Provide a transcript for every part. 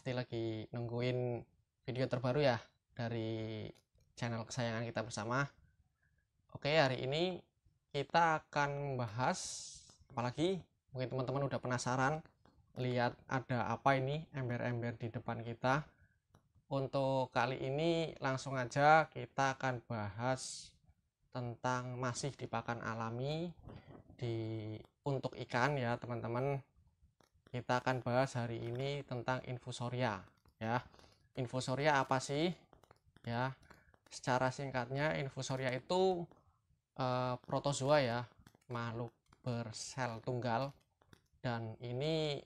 pasti lagi nungguin video terbaru ya dari channel kesayangan kita bersama. Oke, hari ini kita akan membahas, apalagi mungkin teman-teman udah penasaran lihat ada apa ini ember-ember di depan kita. Untuk kali ini langsung aja kita akan bahas tentang masih di pakan alami untuk ikan ya teman-teman. Kita akan bahas hari ini tentang infusoria ya. Infusoria apa sih ya? Secara singkatnya infusoria itu protozoa ya, makhluk bersel tunggal, dan ini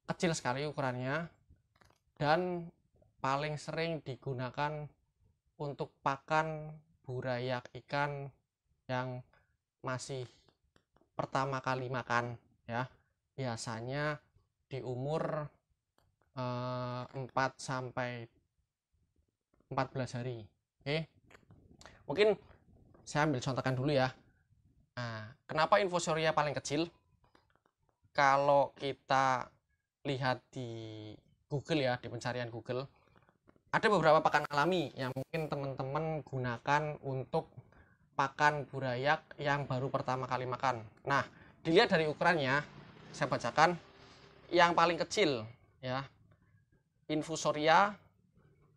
kecil sekali ukurannya dan paling sering digunakan untuk pakan burayak ikan yang masih pertama kali makan ya, biasanya di umur 4 sampai 14 hari. Oke, mungkin saya ambil contohkan dulu ya. Nah, kenapa infusoria paling kecil? Kalau kita lihat di Google ya, di pencarian Google, ada beberapa pakan alami yang mungkin teman-teman gunakan untuk pakan burayak yang baru pertama kali makan. Nah, dilihat dari ukurannya, saya bacakan yang paling kecil ya. Infusoria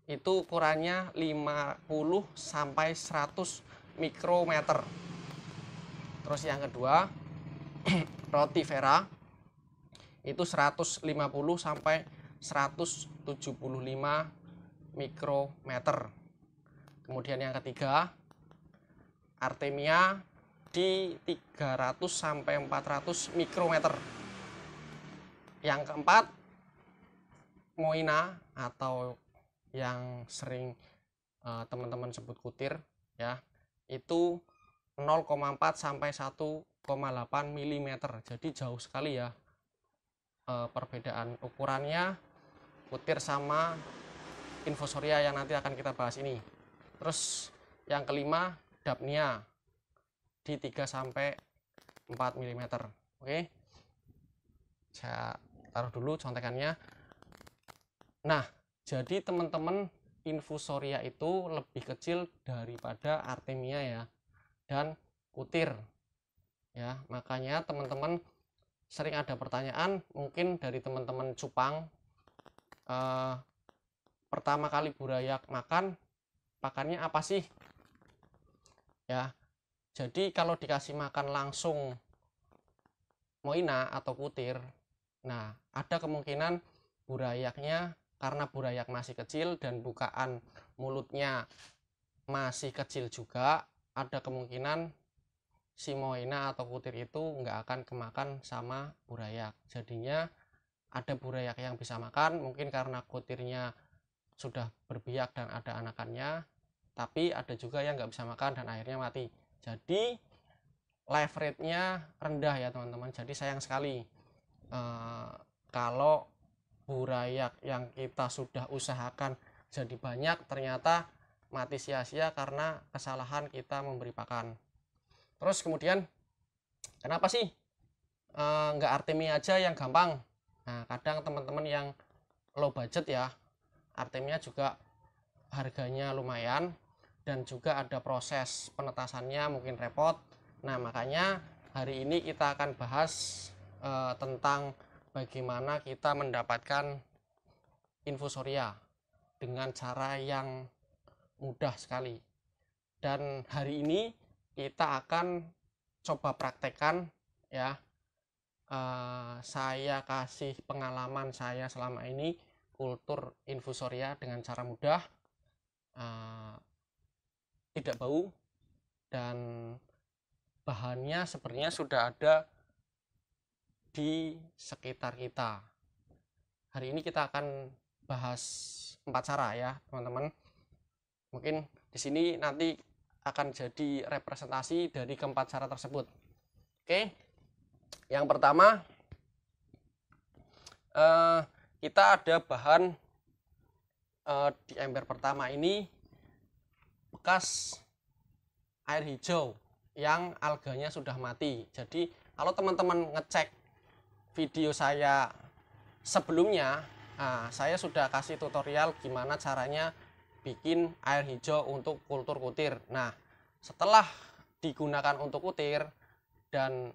itu ukurannya 50 sampai 100 mikrometer. Terus yang kedua, rotifera itu 150 sampai 175 mikrometer. Kemudian yang ketiga, Artemia di 300 sampai 400 mikrometer. Yang keempat, Moina atau yang sering teman-teman sebut kutir ya, itu 0,4 sampai 1,8 mm. Jadi jauh sekali ya perbedaan ukurannya kutir sama infusoria yang nanti akan kita bahas ini. Terus yang kelima, Dapnia di 3 sampai 4 mm. Oke, saya taruh dulu contekannya. Nah, jadi teman-teman, infusoria itu lebih kecil daripada Artemia ya, dan kutir ya. Makanya teman-teman sering ada pertanyaan mungkin dari teman-teman cupang, pertama kali burayak makan pakannya apa sih ya. Jadi kalau dikasih makan langsung moina atau kutir, nah ada kemungkinan burayaknya, karena burayak masih kecil dan bukaan mulutnya masih kecil juga, ada kemungkinan si moina atau kutir itu nggak akan kemakan sama burayak. Jadinya ada burayak yang bisa makan mungkin karena kutirnya sudah berbiak dan ada anakannya, tapi ada juga yang nggak bisa makan dan akhirnya mati. Jadi life rate-nya rendah ya teman-teman. Jadi sayang sekali kalau burayak yang kita sudah usahakan jadi banyak ternyata mati sia-sia karena kesalahan kita memberi pakan. Terus kemudian kenapa sih nggak Artemia aja yang gampang? Nah, kadang teman-teman yang low budget ya, Artemia juga harganya lumayan dan juga ada proses penetasannya mungkin repot. Nah, makanya hari ini kita akan bahas tentang bagaimana kita mendapatkan infusoria dengan cara yang mudah sekali. Dan hari ini kita akan coba praktekkan ya. Saya kasih pengalaman saya selama ini kultur infusoria dengan cara mudah, tidak bau, dan bahannya sebenarnya sudah ada di sekitar kita. Hari ini kita akan bahas 4 cara ya teman-teman. Mungkin di sini nanti akan jadi representasi dari keempat cara tersebut. Oke, yang pertama kita ada bahan di ember pertama ini bekas air hijau yang alganya sudah mati. Jadi kalau teman-teman ngecek video saya sebelumnya Nah, saya sudah kasih tutorial gimana caranya bikin air hijau untuk kultur kutir. Nah, setelah digunakan untuk kutir dan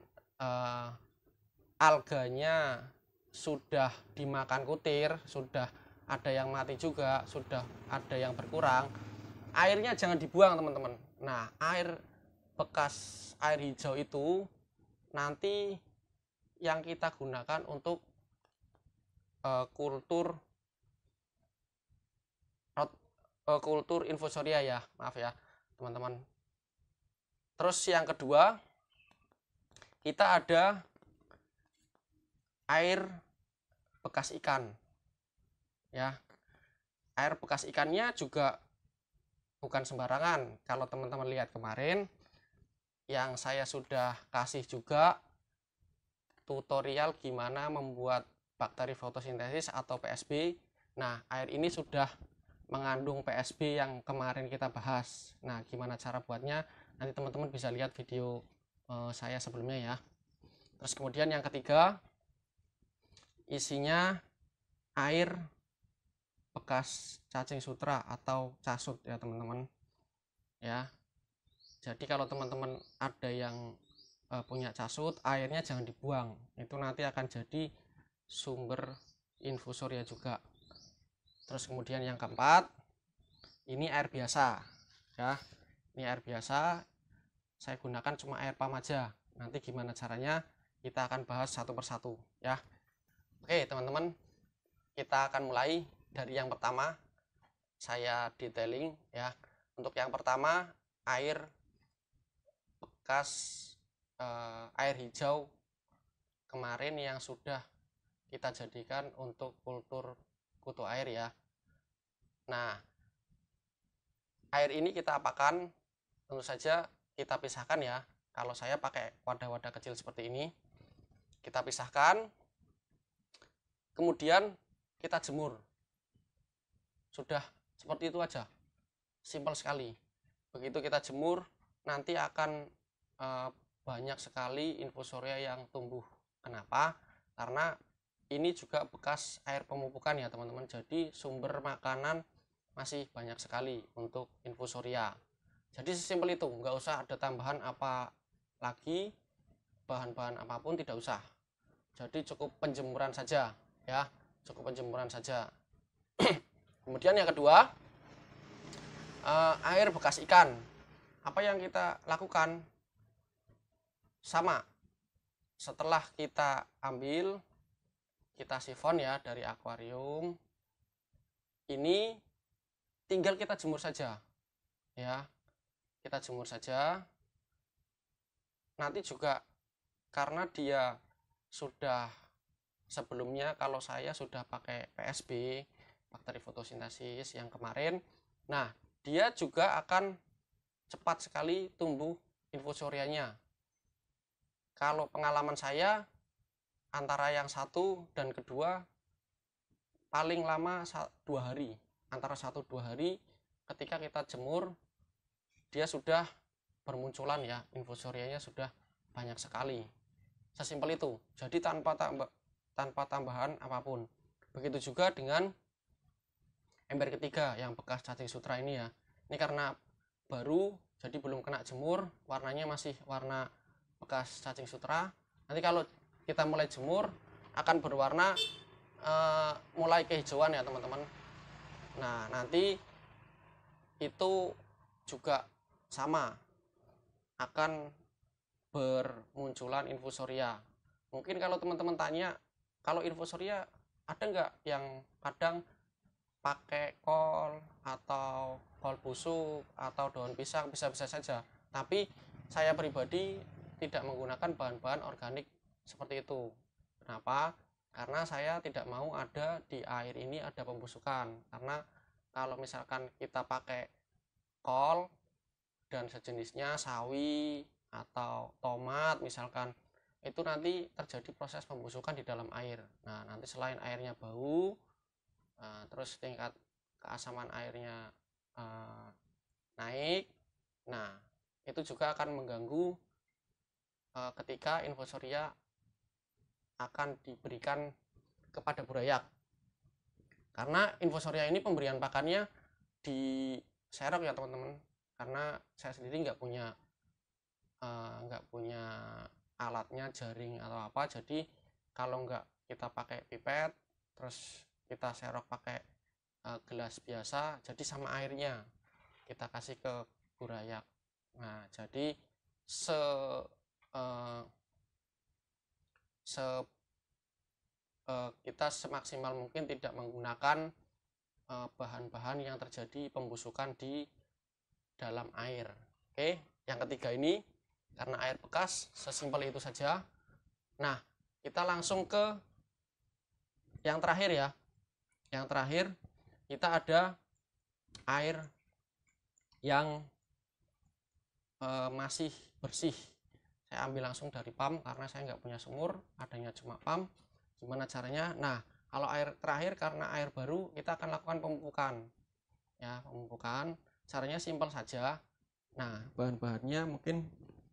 alganya sudah dimakan kutir, sudah ada yang mati juga, sudah ada yang berkurang, airnya jangan dibuang teman-teman. Nah, air bekas air hijau itu nanti yang kita gunakan untuk kultur infusoria ya, maaf ya teman-teman. Terus yang kedua, kita ada air bekas ikan ya. Air bekas ikannya juga bukan sembarangan. Kalau teman-teman lihat kemarin yang saya sudah kasih juga tutorial gimana membuat bakteri fotosintesis atau PSB. Nah, air ini sudah mengandung PSB yang kemarin kita bahas. Nah, gimana cara buatnya? Nanti teman-teman bisa lihat video saya sebelumnya ya. Terus kemudian yang ketiga, isinya air bekas cacing sutra atau casut ya teman-teman ya. Jadi kalau teman-teman ada yang punya casut, airnya jangan dibuang, itu nanti akan jadi sumber infusoria juga. Terus kemudian yang keempat, ini air biasa ya. Ini air biasa, saya gunakan cuma air pam aja. Nanti gimana caranya kita akan bahas satu persatu ya. Oke teman-teman, kita akan mulai dari yang pertama. Saya detailing ya. Untuk yang pertama, air bekas air hijau kemarin yang sudah kita jadikan untuk kultur kutu air ya. Nah, air ini kita apakan? Tentu saja kita pisahkan ya. Kalau saya pakai wadah-wadah kecil seperti ini, kita pisahkan, kemudian kita jemur. Sudah seperti itu aja, simpel sekali. Begitu kita jemur, nanti akan banyak sekali infusoria yang tumbuh. Kenapa? Karena ini juga bekas air pemupukan ya teman-teman. Jadi sumber makanan masih banyak sekali untuk infusoria. Jadi sesimpel itu, nggak usah ada tambahan apa lagi, bahan-bahan apapun tidak usah. Jadi cukup penjemuran saja ya, cukup penjemuran saja. Kemudian yang kedua, air bekas ikan. Apa yang kita lakukan? Sama, setelah kita ambil, kita sifon ya dari akuarium, ini tinggal kita jemur saja ya, kita jemur saja. Nanti juga karena dia sudah sebelumnya, kalau saya sudah pakai PSB, bakteri fotosintesis yang kemarin, nah dia juga akan cepat sekali tumbuh infusorianya. Kalau pengalaman saya, antara yang satu dan kedua paling lama 2 hari, antara 1-2 hari ketika kita jemur dia sudah bermunculan ya, infusorianya sudah banyak sekali. Sesimpel itu, jadi tanpa tambahan apapun. Begitu juga dengan ember ketiga yang bekas cacing sutra ini ya. Ini karena baru, jadi belum kena jemur, warnanya masih warna bekas cacing sutra. Nanti kalau kita mulai jemur akan berwarna mulai kehijauan ya teman-teman. Nah nanti itu juga sama, akan bermunculan infusoria. Mungkin kalau teman-teman tanya, kalau infusoria ada nggak yang kadang pakai kol atau kol busuk atau daun pisang? Bisa-bisa saja, tapi saya pribadi tidak menggunakan bahan-bahan organik seperti itu. Kenapa? Karena saya tidak mau ada di air ini ada pembusukan. Karena kalau misalkan kita pakai kol dan sejenisnya, sawi atau tomat misalkan, itu nanti terjadi proses pembusukan di dalam air. Nah nanti selain airnya bau, terus tingkat keasaman airnya naik. Nah itu juga akan mengganggu ketika infusoria akan diberikan kepada burayak. Karena infusoria ini pemberian pakannya di serok ya teman-teman, karena saya sendiri nggak punya alatnya, jaring atau apa. Jadi kalau nggak kita pakai pipet, terus kita serok pakai gelas biasa, jadi sama airnya kita kasih ke burayak. Nah, jadi kita semaksimal mungkin tidak menggunakan bahan-bahan yang terjadi pembusukan di dalam air. Oke, yang ketiga ini karena air bekas, sesimpel itu saja. Nah, kita langsung ke yang terakhir ya. Yang terakhir kita ada air yang masih bersih. Saya ambil langsung dari pam karena saya nggak punya sumur, adanya cuma pam. Gimana caranya? Nah, kalau air terakhir karena air baru, kita akan lakukan pemupukan. Ya, pemupukan. Caranya simpel saja. Nah, bahan-bahannya mungkin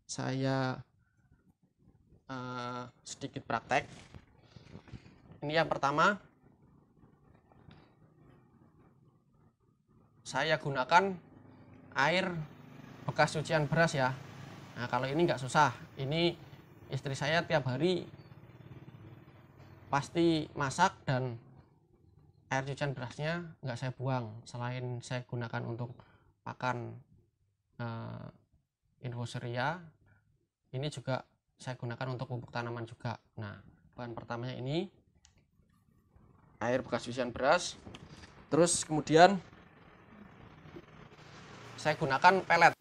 saya sedikit praktek. Ini yang pertama, saya gunakan air bekas cucian beras ya. Nah, kalau ini nggak susah. Ini istri saya tiap hari pasti masak, dan air cucian berasnya nggak saya buang. Selain saya gunakan untuk pakan infusoria, ini juga saya gunakan untuk pupuk tanaman juga. Nah, bahan pertamanya ini air bekas cucian beras. Terus kemudian saya gunakan pelet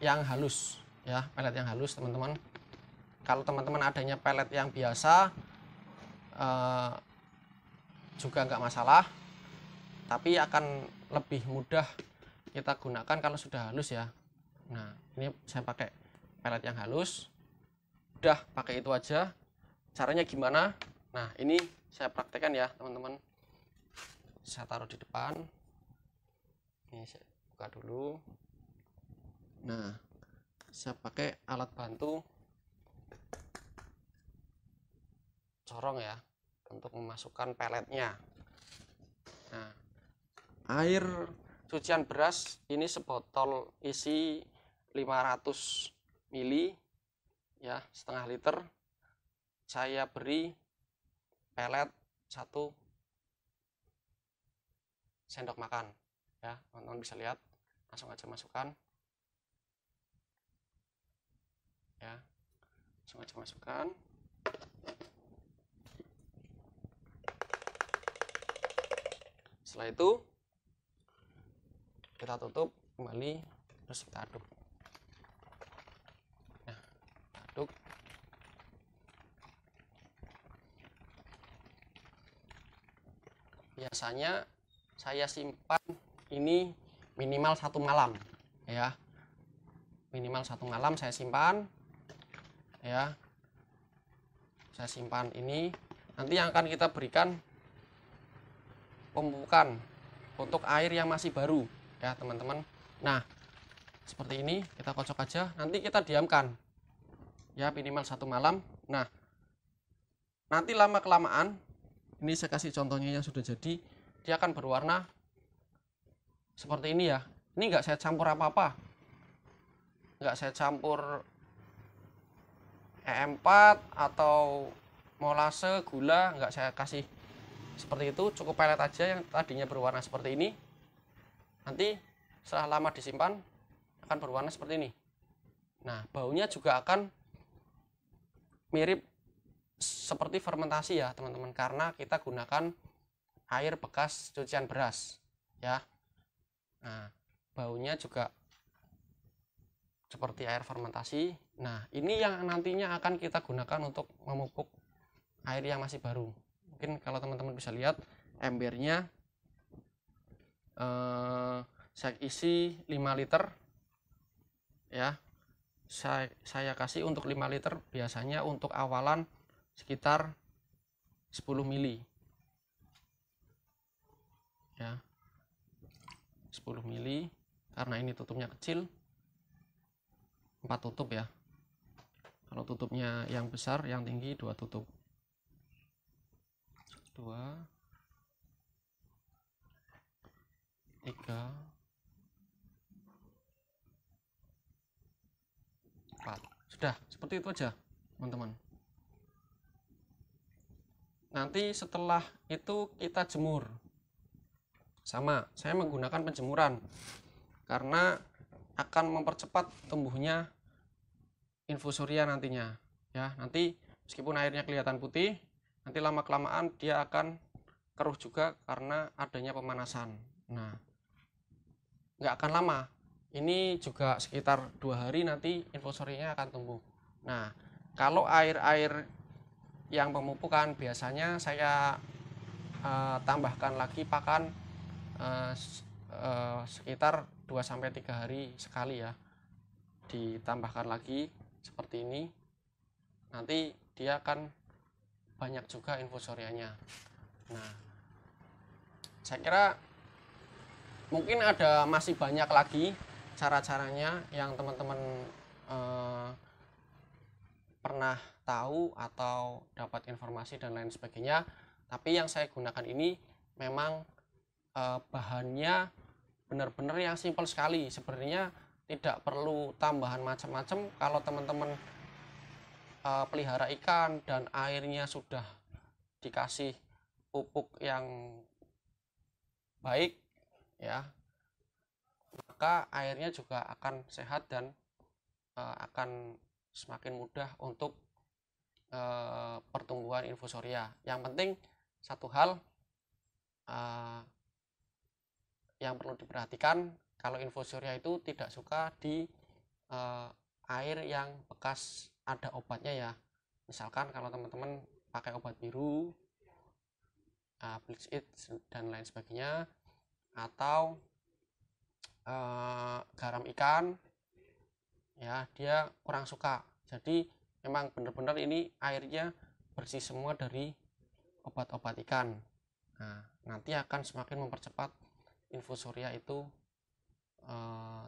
yang halus ya, pelet yang halus teman-teman. Kalau teman-teman adanya pelet yang biasa juga nggak masalah, tapi akan lebih mudah kita gunakan kalau sudah halus ya. Nah, ini saya pakai pelet yang halus. Udah pakai itu aja. Caranya gimana? Nah, ini saya praktekkan ya teman-teman. Saya taruh di depan. Ini saya buka dulu. Nah, saya pakai alat bantu corong ya untuk memasukkan peletnya. Nah, air cucian beras ini sebotol isi 500 ml ya, setengah liter. Saya beri pelet 1 sendok makan ya, teman-teman bisa lihat. Langsung aja masukkan ya, langsung aja masukkan. Setelah itu kita tutup kembali, terus kita aduk. Nah, aduk. Biasanya saya simpan ini minimal 1 malam ya, minimal 1 malam saya simpan ya. Saya simpan ini, nanti yang akan kita berikan pemupukan untuk air yang masih baru ya teman-teman. Nah, seperti ini kita kocok aja, nanti kita diamkan ya minimal 1 malam. Nah, nanti lama kelamaan, ini saya kasih contohnya yang sudah jadi, dia akan berwarna seperti ini ya. Ini nggak saya campur apa-apa, nggak saya campur E4 atau molase, gula, nggak saya kasih seperti itu. Cukup pelet aja yang tadinya berwarna seperti ini, nanti setelah lama disimpan akan berwarna seperti ini. Nah, baunya juga akan mirip seperti fermentasi ya teman-teman, karena kita gunakan air bekas cucian beras ya. Nah, baunya juga seperti air fermentasi. Nah, ini yang nantinya akan kita gunakan untuk memupuk air yang masih baru. Mungkin kalau teman-teman bisa lihat embernya, saya isi 5 liter ya. Saya kasih untuk 5 liter, biasanya untuk awalan sekitar 10 mili ya, 10 mili, karena ini tutupnya kecil, 4 tutup ya. Kalau tutupnya yang besar, yang tinggi 2 tutup. 2 3, 4. Sudah, seperti itu aja teman-teman. Nanti setelah itu kita jemur. Sama, saya menggunakan penjemuran karena akan mempercepat tumbuhnya infusoria nantinya. Ya, nanti meskipun airnya kelihatan putih, nanti lama-kelamaan dia akan keruh juga karena adanya pemanasan. Nah, nggak akan lama. Ini juga sekitar 2 hari nanti infusorianya akan tumbuh. Nah, kalau air-air yang pemupukan biasanya saya tambahkan lagi pakan sekitar 2-3 hari sekali ya. Ditambahkan lagi seperti ini. Nanti dia akan banyak juga infusorianya. Nah, saya kira mungkin ada masih banyak lagi cara-caranya yang teman-teman pernah tahu atau dapat informasi dan lain sebagainya. Tapi yang saya gunakan ini memang bahannya benar-benar yang simpel sekali. Sebenarnya tidak perlu tambahan macam-macam. Kalau teman-teman pelihara ikan dan airnya sudah dikasih pupuk yang baik ya, maka airnya juga akan sehat dan akan semakin mudah untuk pertumbuhan infusoria. Yang penting satu hal yang perlu diperhatikan, kalau infusoria itu tidak suka di air yang bekas ada obatnya ya. Misalkan kalau teman-teman pakai obat biru, bleach it dan lain sebagainya, atau garam ikan ya, dia kurang suka. Jadi memang benar-benar ini airnya bersih semua dari obat-obat ikan. Nah, nanti akan semakin mempercepat infusoria itu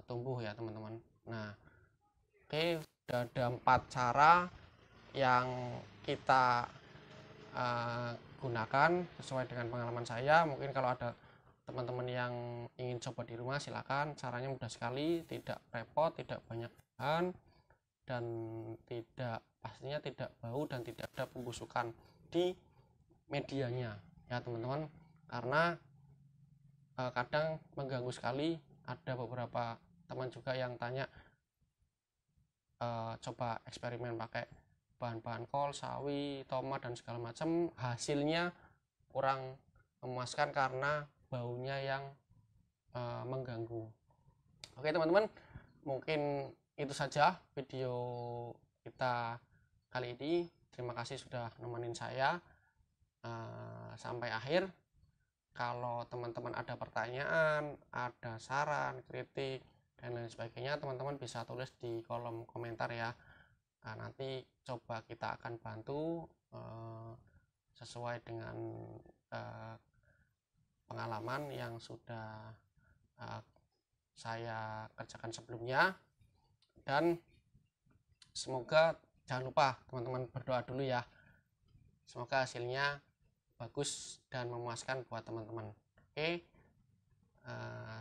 tumbuh ya teman-teman. Nah, oke, ada 4 cara yang kita gunakan sesuai dengan pengalaman saya. Mungkin kalau ada teman-teman yang ingin coba di rumah silakan. Caranya mudah sekali, tidak repot, tidak banyak bahan, dan pastinya tidak bau dan tidak ada pembusukan di medianya ya teman-teman. Karena kadang mengganggu sekali. Ada beberapa teman juga yang tanya coba eksperimen pakai bahan-bahan kol, sawi, tomat dan segala macam, hasilnya kurang memuaskan karena baunya yang mengganggu. Oke teman-teman, mungkin itu saja video kita kali ini. Terima kasih sudah nemenin saya sampai akhir. Kalau teman-teman ada pertanyaan, ada saran, kritik dan lain sebagainya, teman-teman bisa tulis di kolom komentar ya. Nah, nanti coba kita akan bantu sesuai dengan pengalaman yang sudah saya kerjakan sebelumnya. Dan semoga, jangan lupa teman-teman berdoa dulu ya, semoga hasilnya bagus dan memuaskan buat teman-teman. Oke,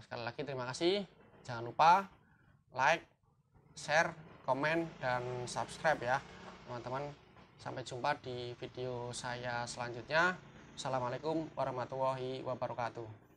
sekali lagi terima kasih. Jangan lupa like, share, komen, dan subscribe ya teman-teman. Sampai jumpa di video saya selanjutnya. Assalamualaikum warahmatullahi wabarakatuh.